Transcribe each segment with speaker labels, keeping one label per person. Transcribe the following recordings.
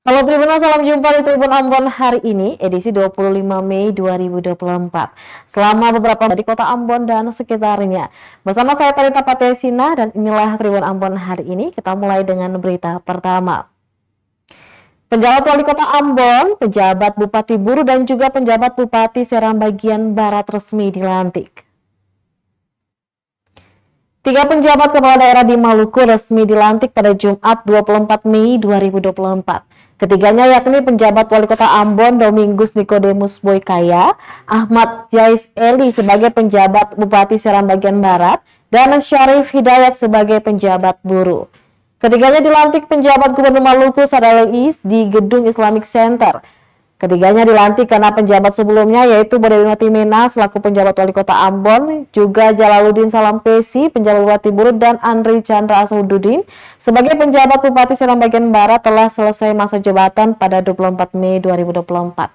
Speaker 1: Halo Tribuners, salam jumpa di Tribun Ambon hari ini, edisi 25 Mei 2024. Selama beberapa hari di kota Ambon dan sekitarnya. Bersama saya Tarita Patesina dan inilah Tribun Ambon hari ini. Kita mulai dengan berita pertama. Penjabat Wali Kota Ambon, pejabat Bupati Buru dan juga penjabat Bupati Seram bagian Barat resmi dilantik. 3 penjabat kepala daerah di Maluku resmi dilantik pada Jumat 24 Mei 2024. Ketiganya yakni penjabat Wali Kota Ambon Domingus Nikodemus Boykaya, Ahmad Jais Eli sebagai penjabat Bupati Seram bagian Barat, dan Syarif Hidayat sebagai penjabat Buru. Ketiganya dilantik penjabat Gubernur Maluku Sadalais di Gedung Islamic Center. Ketiganya dilantik karena penjabat sebelumnya yaitu Bodewina Timena selaku penjabat Wali Kota Ambon, juga Jalaluddin Salampesi penjabat Bupati Buru dan Andri Chandra Asaduddin sebagai penjabat Bupati Seram bagian Barat telah selesai masa jabatan pada 24 Mei 2024.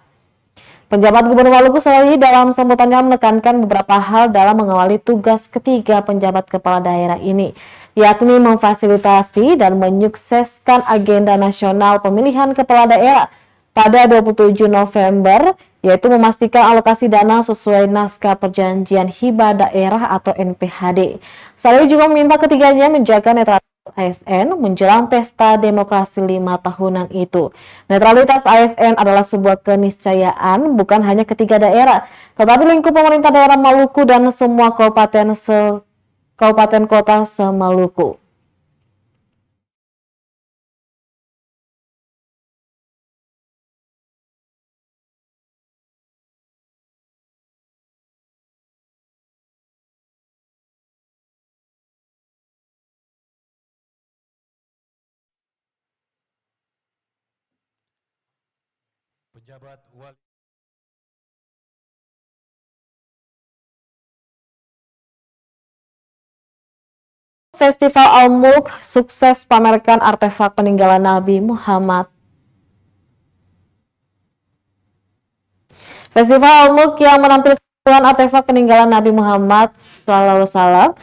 Speaker 1: Penjabat Gubernur Maluku Sadalais dalam sambutannya menekankan beberapa hal dalam mengawali tugas ketiga penjabat kepala daerah ini, yakni memfasilitasi dan menyukseskan agenda nasional pemilihan kepala daerah pada 27 November, yaitu memastikan alokasi dana sesuai naskah perjanjian hibah daerah atau NPHD. Sadalais juga meminta ketiganya menjaga netralitas ASN menjelang pesta demokrasi 5 tahunan itu. Netralitas ASN adalah sebuah keniscayaan bukan hanya ketiga daerah, tetapi lingkup pemerintah daerah Maluku dan semua kabupaten kota se-Maluku.
Speaker 2: Penjabat Wali
Speaker 1: Festival Al-Mulk sukses pamerkan artefak peninggalan Nabi Muhammad. Festival Al-Mulk yang menampilkan artefak peninggalan Nabi Muhammad SAW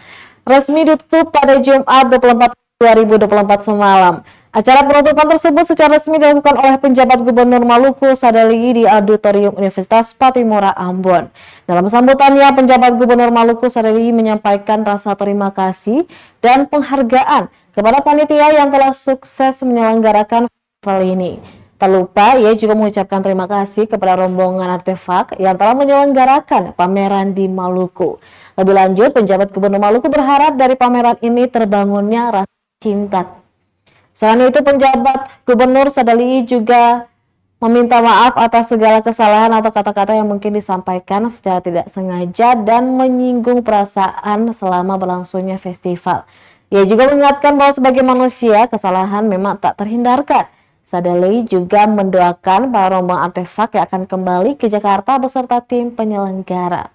Speaker 1: resmi ditutup pada Jumat 24 2024 semalam. Acara penutupan tersebut secara resmi dilakukan oleh penjabat Gubernur Maluku Sadali di Auditorium Universitas Patimura Ambon. Dalam sambutannya, penjabat Gubernur Maluku Sadali menyampaikan rasa terima kasih dan penghargaan kepada panitia yang telah sukses menyelenggarakan festival ini. Tak lupa, ia juga mengucapkan terima kasih kepada rombongan artefak yang telah menyelenggarakan pameran di Maluku. Lebih lanjut, penjabat Gubernur Maluku berharap dari pameran ini terbangunnya rasa cinta. Selain itu, penjabat Gubernur Sadali juga meminta maaf atas segala kesalahan atau kata-kata yang mungkin disampaikan secara tidak sengaja dan menyinggung perasaan selama berlangsungnya festival. Ia juga mengingatkan bahwa sebagai manusia, kesalahan memang tak terhindarkan. Sadali juga mendoakan para rombongan artefak yang akan kembali ke Jakarta beserta tim penyelenggara.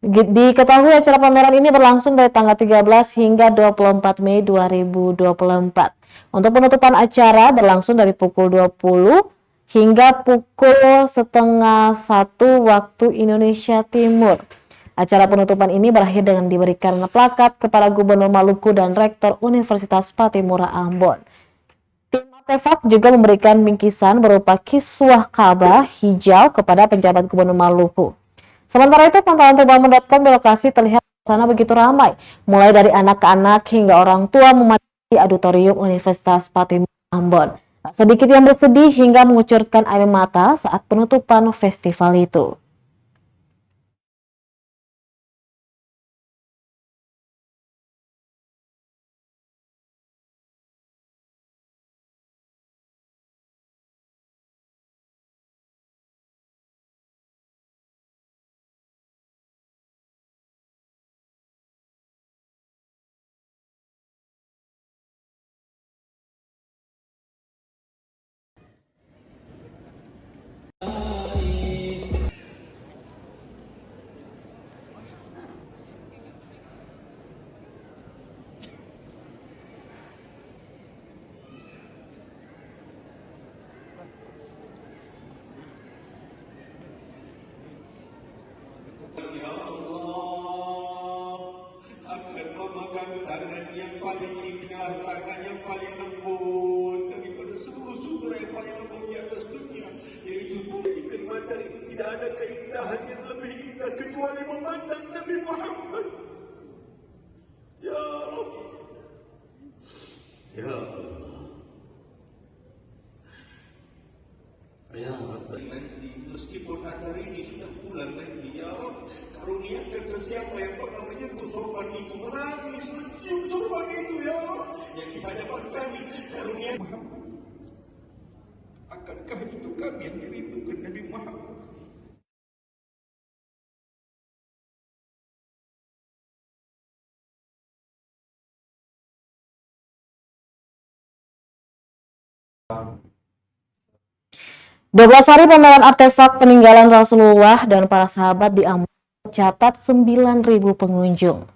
Speaker 1: Diketahui acara pameran ini berlangsung dari tanggal 13 hingga 24 Mei 2024. Untuk penutupan acara berlangsung dari pukul 20 hingga pukul setengah 1 waktu Indonesia Timur. Acara penutupan ini berakhir dengan diberikan plakat kepada Gubernur Maluku dan Rektor Universitas Patimura Ambon. Tim artefak juga memberikan bingkisan berupa kiswah Ka'bah hijau kepada penjabat Gubernur Maluku. Sementara itu, pantauan Tribun.com di lokasi terlihat sana begitu ramai, mulai dari anak-anak hingga orang tua memadati Auditorium Universitas Patimura Ambon. Tak sedikit yang bersedih hingga mengucurkan air mata saat penutupan festival itu.
Speaker 3: Ya Allah akan memegang tangan yang paling indah, tangan yang paling lembut daripada seluruh sutera yang paling lembut di atas dunia, yaitu di kenikmatan itu tidak ada keindahan yang lebih indah kecuali memandang Nabi Muhammad. Ya Allah, ya Allah, ya Rabbi, nanti meskipun akhir ini sudah pulang nanti, ya Rabb, karuniakan sesiapa yang pernah menyentuh sorban itu, menangis, mencium sorban itu, ya Rabb, yang di hadapan kami, karunia Muhammad. Akankah itu kami yang dirindukan Nabi Muhammad?
Speaker 1: Dua 12 hari pameran artefak peninggalan Rasulullah dan para sahabat di Ambon mencatat 9.000 pengunjung.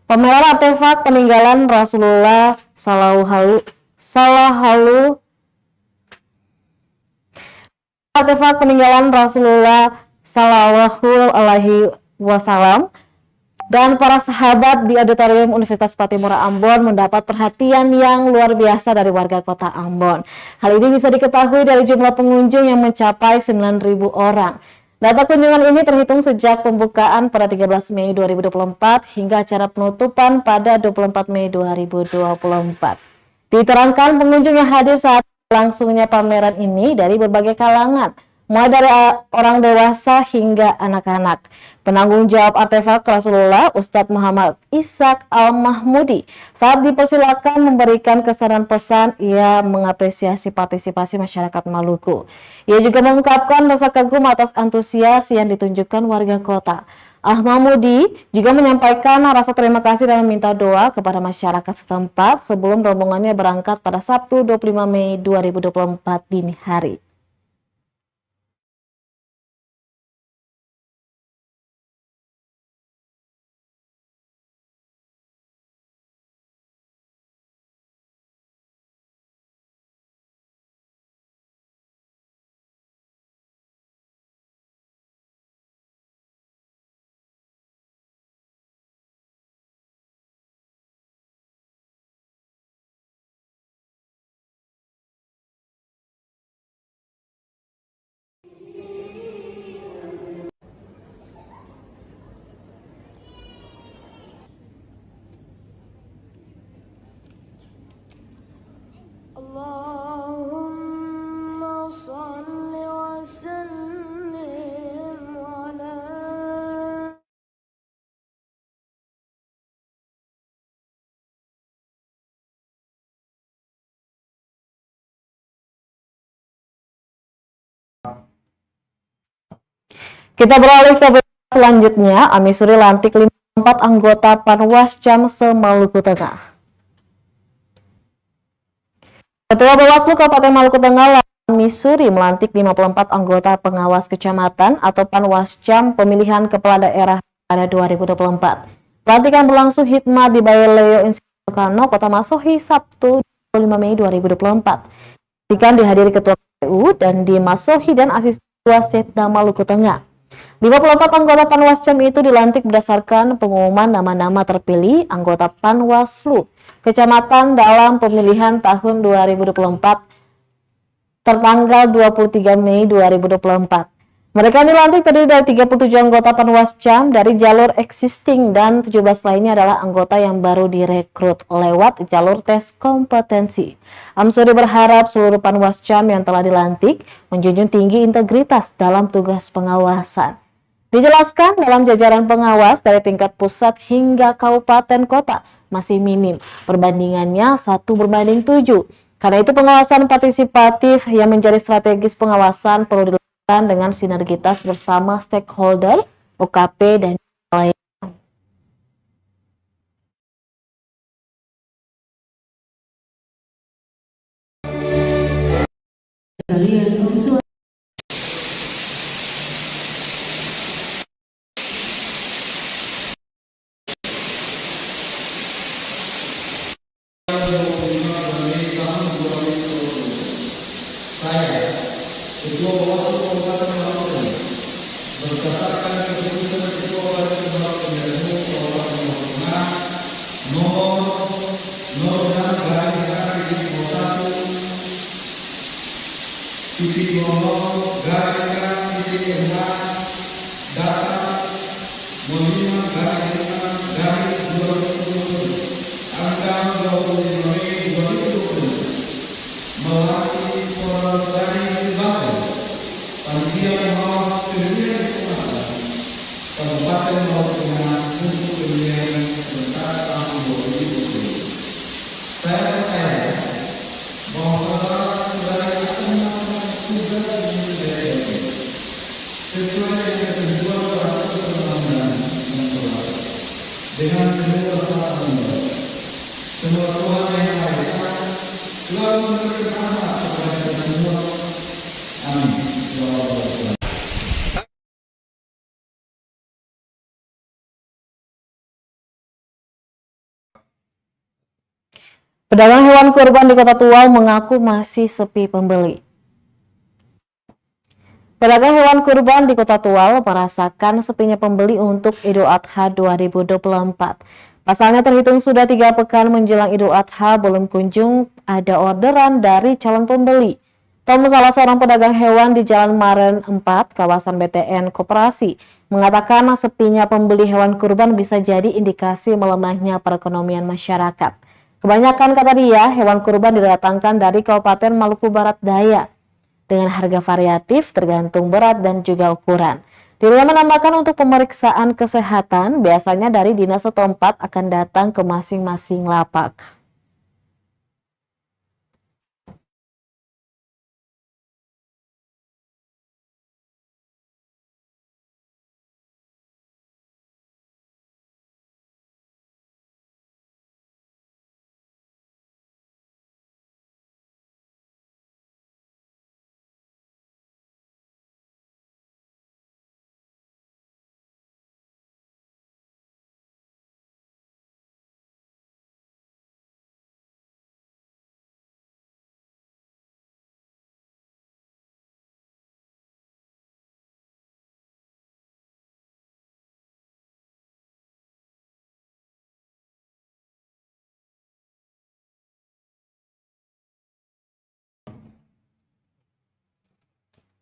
Speaker 1: Pameran artefak peninggalan Rasulullah artefak peninggalan Rasulullah Shallallahu Alaihi Wasallam dan para sahabat di Auditorium Universitas Patimura Ambon mendapat perhatian yang luar biasa dari warga kota Ambon. Hal ini bisa diketahui dari jumlah pengunjung yang mencapai 9.000 orang. Data kunjungan ini terhitung sejak pembukaan pada 13 Mei 2024 hingga acara penutupan pada 24 Mei 2024. Diterangkan pengunjung yang hadir saat berlangsungnya pameran ini dari berbagai kalangan, mulai dari orang dewasa hingga anak-anak. Penanggung jawab artefak Rasulullah, Ustadz Muhammad Ishak Al-Mahmudi, saat dipersilakan memberikan kesan pesan, ia mengapresiasi partisipasi masyarakat Maluku. Ia juga mengungkapkan rasa kagum atas antusias yang ditunjukkan warga kota. Al-Mahmudi juga menyampaikan rasa terima kasih dan meminta doa kepada masyarakat setempat sebelum rombongannya berangkat pada Sabtu 25 Mei 2024 dini hari.
Speaker 4: اللهم صل وسلم على
Speaker 1: Kita beralih ke berita selanjutnya. Amisuri lantik 54 anggota Panwascam se-Maluku Tengah. Ketua Bawaslu Kabupaten Maluku Tengah, Amisuri, melantik 54 anggota pengawas kecamatan atau Panwascam pemilihan kepala daerah pada 2024. Pelantikan berlangsung hikmat di Balai Leo Institut Soekarno, Kota Masohi, Sabtu 25 Mei 2024. Pelantikan dihadiri Ketua KPU dan di Masohi dan Asisten Ketua Setda Maluku Tengah. 54 anggota Panwascam itu dilantik berdasarkan pengumuman nama-nama terpilih anggota Panwaslu Kecamatan dalam pemilihan tahun 2024 tertanggal 23 Mei 2024. Mereka dilantik terdiri dari 37 anggota Panwascam dari jalur existing dan 17 lainnya adalah anggota yang baru direkrut lewat jalur tes kompetensi. Amsuri berharap seluruh Panwascam yang telah dilantik menjunjung tinggi integritas dalam tugas pengawasan. Dijelaskan dalam jajaran pengawas dari tingkat pusat hingga kabupaten kota masih minim, perbandingannya 1:7. Karena itu pengawasan partisipatif yang menjadi strategis pengawasan perlu dilakukan dengan sinergitas bersama stakeholder, OKP, dan lain.
Speaker 5: Ketua Bawaslu Kabupaten Maluku berdasarkan keputusan Ketua Badan Bawaslu Kabupaten Maluku nomor 6/1/0 data 05/5/2020 tanggal 25 Mei 2020 melalui saudari sebagai panitia pengawas pemilihan kepala Kabupaten Maluku Tengah untuk pemilihan serentak tahun 2020. Saya percaya bahwa saudara-saudari akan melakukan tugas yang dijalankan sesuai dengan ketentuan peraturan perundang-undangan yang berlaku dengan kedua syarat member. Semoga Tuhan Yang Maha Esa selalu memberikan rahmat kepada kita semua. Amin.
Speaker 1: Pedagang hewan kurban di Kota Tual mengaku masih sepi pembeli. Pedagang hewan kurban di Kota Tual merasakan sepinya pembeli untuk Idul Adha 2024. Pasalnya terhitung sudah 3 pekan menjelang Idul Adha belum kunjung ada orderan dari calon pembeli. Tom, salah seorang pedagang hewan di Jalan Maren 4, kawasan BTN Koperasi, mengatakan sepinya pembeli hewan kurban bisa jadi indikasi melemahnya perekonomian masyarakat. Kebanyakan, kata dia, hewan kurban didatangkan dari Kabupaten Maluku Barat Daya dengan harga variatif tergantung berat dan juga ukuran. Dirinya menambahkan untuk pemeriksaan kesehatan biasanya dari dinas setempat akan datang ke masing-masing lapak.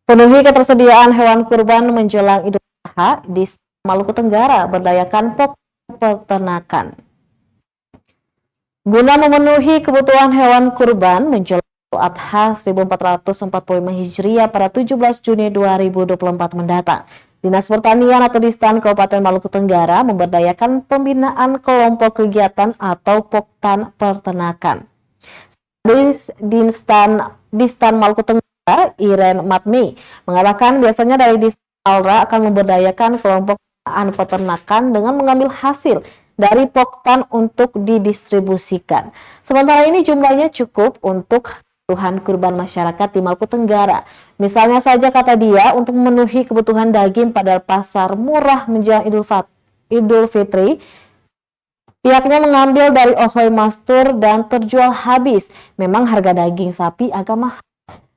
Speaker 1: Penuhi ketersediaan hewan kurban menjelang Idul Adha di Maluku Tenggara berdayakan pokok peternakan. Guna memenuhi kebutuhan hewan kurban menjelang Adha 1445 Hijriah pada 17 Juni 2024 mendatang. Dinas Pertanian atau Distan Kabupaten Maluku Tenggara memberdayakan pembinaan kelompok kegiatan atau Poktan Peternakan. Distan Maluku Tenggara, Iren Matmi, mengatakan biasanya dari Distan Alra akan memberdayakan kelompok peternakan dengan mengambil hasil dari Poktan untuk didistribusikan. Sementara ini jumlahnya cukup untuk kebutuhan kurban masyarakat di Maluku Tenggara. Misalnya saja kata dia, untuk memenuhi kebutuhan daging pada pasar murah menjelang Idul Fitri, pihaknya mengambil dari Ohoy Mastur dan terjual habis. Memang harga daging sapi agak mahal.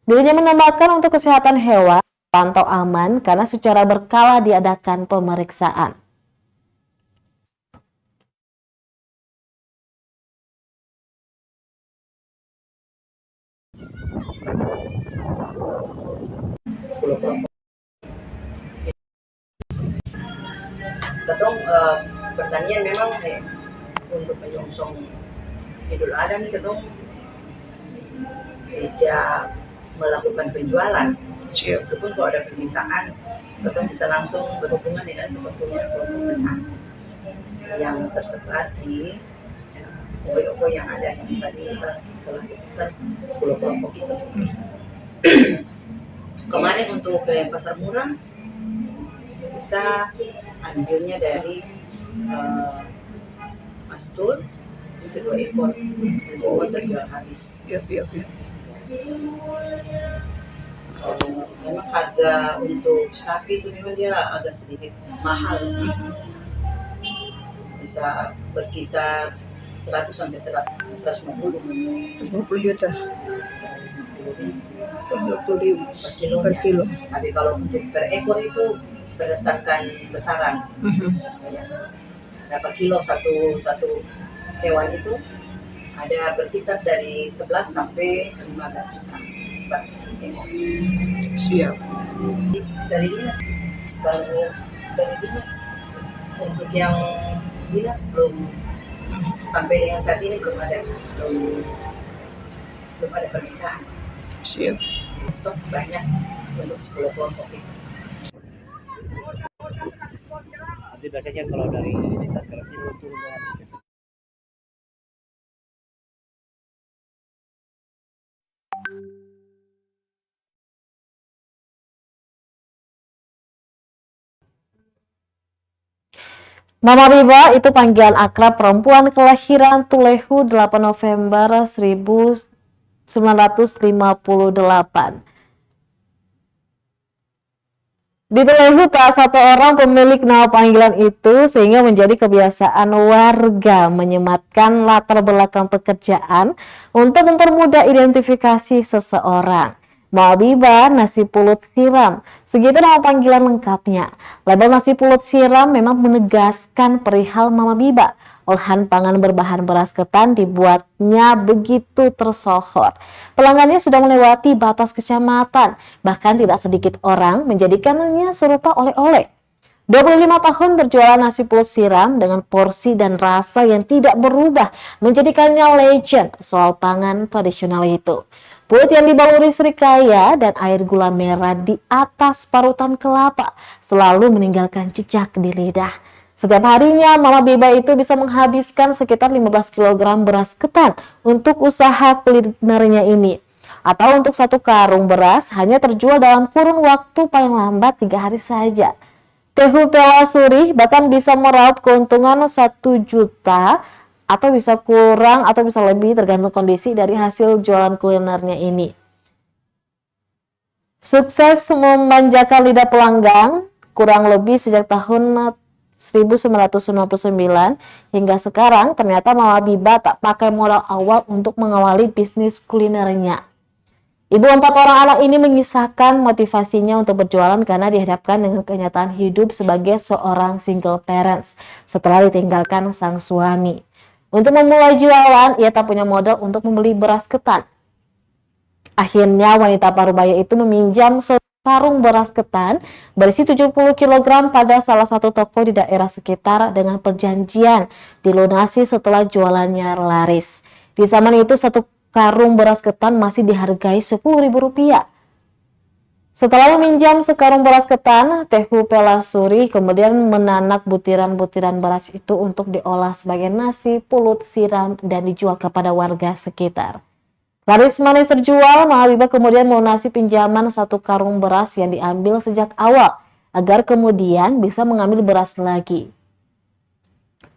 Speaker 1: Dirinya menambahkan untuk kesehatan hewan pantau aman karena secara berkala diadakan pemeriksaan.
Speaker 6: Ketong pertanian memang untuk menyongsong Idul Adha nih ketong tidak melakukan penjualan. Itu pun kalau ada permintaan, ketong bisa langsung berhubungan dengan teman-teman kelompok yang tersebar di Okoy yang ada yang tadi kita telah sebutkan 10 kelompok itu. Kemarin untuk pasar murah kita ambilnya dari Mastur itu 2 ekor dan semua terjual habis. Memang harga untuk sapi itu memang dia agak sedikit mahal, bisa berkisar 100 sampai 150 juta. 150.000 per kilo. Tapi kalau untuk per ekor itu berdasarkan besaran. Ya. Berapa kilo satu hewan itu ada berkisar dari 11 sampai 15 juta per ekor. Siap. Dari dinas, kalau dari dinas untuk yang dinas belum sampai dengan saat ini belum ada permintaan. Siap. Stok banyak untuk 10 kelompok itu.
Speaker 7: Nanti biasanya kalau dari dekat berarti turun habis.
Speaker 1: Mama Biba itu panggilan akrab perempuan kelahiran Tulehu 8 November 1958. Di Tulehu tak satu orang pemilik nama panggilan itu sehingga menjadi kebiasaan warga menyematkan latar belakang pekerjaan untuk mempermudah identifikasi seseorang. Mama Biba nasi pulut siram, segitu nama panggilan lengkapnya. Label nasi pulut siram memang menegaskan perihal Mama Biba. Olahan pangan berbahan beras ketan dibuatnya begitu tersohor. Pelanggannya sudah melewati batas kecamatan, bahkan tidak sedikit orang menjadikannya serupa oleh-oleh. 25 tahun berjualan nasi pulut siram dengan porsi dan rasa yang tidak berubah menjadikannya legend soal pangan tradisional itu. Pulut yang dibaluri serikaya dan air gula merah di atas parutan kelapa selalu meninggalkan jejak di lidah. Setiap harinya Mama Biba itu bisa menghabiskan sekitar 15 kg beras ketan untuk usaha kulinernya ini. Atau untuk satu karung beras hanya terjual dalam kurun waktu paling lambat 3 hari saja. Tehu Pelasuri bahkan bisa meraup keuntungan 1 juta atau bisa kurang atau bisa lebih tergantung kondisi dari hasil jualan kulinernya ini. Sukses memanjakan lidah pelanggan kurang lebih sejak tahun 1999 hingga sekarang, ternyata Mama Biba tak pakai modal awal untuk mengawali bisnis kulinernya. Ibu 4 orang anak ini mengisahkan motivasinya untuk berjualan karena dihadapkan dengan kenyataan hidup sebagai seorang single parents setelah ditinggalkan sang suami. Untuk memulai jualan, ia tak punya modal untuk membeli beras ketan. Akhirnya wanita parubaya itu meminjam karung beras ketan berisi 70 kg pada salah satu toko di daerah sekitar dengan perjanjian dilunasi setelah jualannya laris. Di zaman itu 1 karung beras ketan masih dihargai Rp10.000. Setelah meminjam sekarung beras ketan, Tehu Pelasuri kemudian menanak butiran-butiran beras itu untuk diolah sebagai nasi, pulut, siram, dan dijual kepada warga sekitar. Laris manis terjual, Mahabibah kemudian melunasi pinjaman 1 karung beras yang diambil sejak awal, agar kemudian bisa mengambil beras lagi.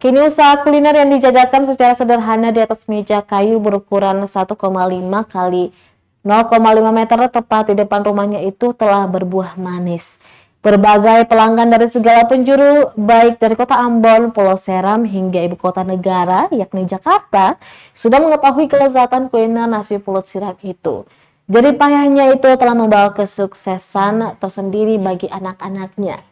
Speaker 1: Kini usaha kuliner yang dijajakan secara sederhana di atas meja kayu berukuran 1,5 kali 0,5 meter tepat di depan rumahnya itu telah berbuah manis. Berbagai pelanggan dari segala penjuru, baik dari kota Ambon, Pulau Seram, hingga ibu kota negara, yakni Jakarta, sudah mengetahui kelezatan kuliner nasi pulut siram itu. Jerih payahnya itu telah membawa kesuksesan tersendiri bagi anak-anaknya,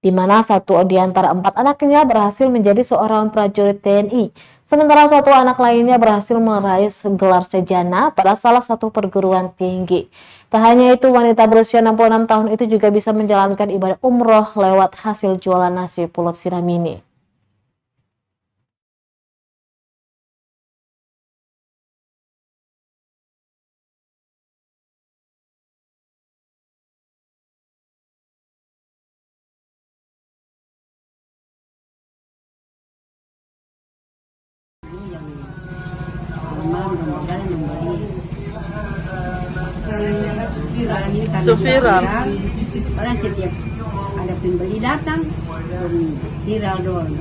Speaker 1: di mana 1 di antara 4 anaknya berhasil menjadi seorang prajurit TNI, sementara 1 anak lainnya berhasil meraih gelar sarjana pada salah satu perguruan tinggi. Tak hanya itu, wanita berusia 66 tahun itu juga bisa menjalankan ibadah umroh lewat hasil jualan nasi pulut siram ini.
Speaker 8: Viral.
Speaker 9: Orang setiap ada pembeli datang, viral doang.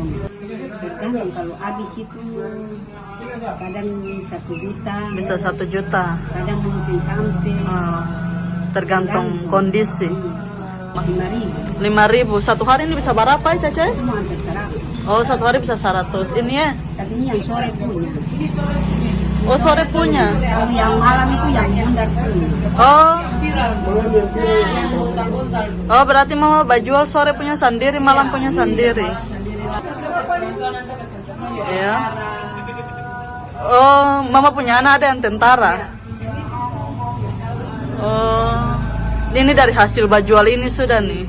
Speaker 9: Tergantung kalau habis itu kadang 1 juta.
Speaker 8: Bisa 1 juta.
Speaker 9: Kadang mungkin sampai.
Speaker 8: Tergantung kondisi.
Speaker 9: 5.000.
Speaker 8: 5.000. 1 hari ini bisa berapa ya, Caca?
Speaker 9: Cuma hampir 100.
Speaker 8: Oh, 1 hari bisa 100. Ini ya?
Speaker 9: Tapi ini yang sore punya.
Speaker 8: Oh, sore punya.
Speaker 9: Kalau yang malam itu yang bundar punya.
Speaker 8: Oh, berarti Mama jual sore punya sendiri, malam punya sendiri. Iya. Oh, Mama punya anak ada yang tentara. Oh, ini dari hasil jual ini sudah nih.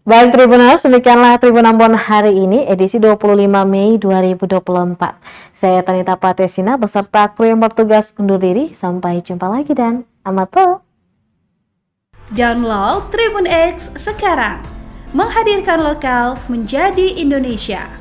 Speaker 1: Baik Tribuners, demikianlah Tribun Ambon hari ini, edisi 25 Mei 2024. Saya Tanita Patesina beserta kru yang bertugas undur diri. Sampai jumpa lagi dan amato.
Speaker 10: Download Tribun X sekarang, menghadirkan lokal menjadi Indonesia.